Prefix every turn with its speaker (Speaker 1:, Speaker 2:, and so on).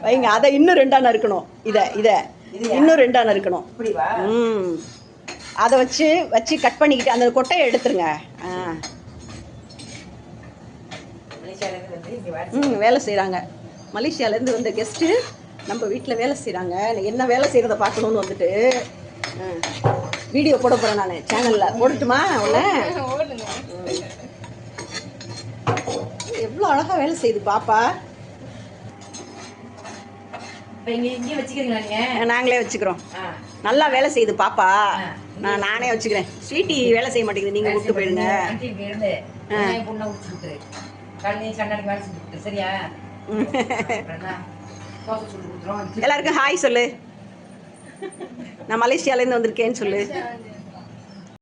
Speaker 1: வைங்க. அதை இன்னும் 2 நறுக்கணும். இதை இன்னும் 2 நறுக்கணும். அதை வச்சு கட் பண்ணிக்கிட்டு அந்த கொட்டையை எடுத்துருங்க. வேலை செய்கிறாங்க. மலேசியாவிலேருந்து வந்த கெஸ்ட்டு நம்ம வீட்டில் வேலை செய்கிறாங்க. என்ன வேலை செய்கிறத பார்க்கணுன்னு வந்துட்டு வீடியோ போட போகிறேன் நான் சேனலில். போடட்டுமா உன்னை? எவ்வளோ அழகாக வேலை செய்யுது பாப்பா. நாங்களே வச்சுக்கிறோம். நல்லா வேலை செய்யுது பாப்பா. நானே வச்சுக்கிறேன். ஸ்வீட்டி வேலை செய்ய மாட்டேங்குது, நீங்கள் விட்டு போயிடுங்க. எல்லாருக்கும் ஹாய் சொல்லு. நான் மலேசியாலேருந்து வந்திருக்கேன்னு சொல்லு.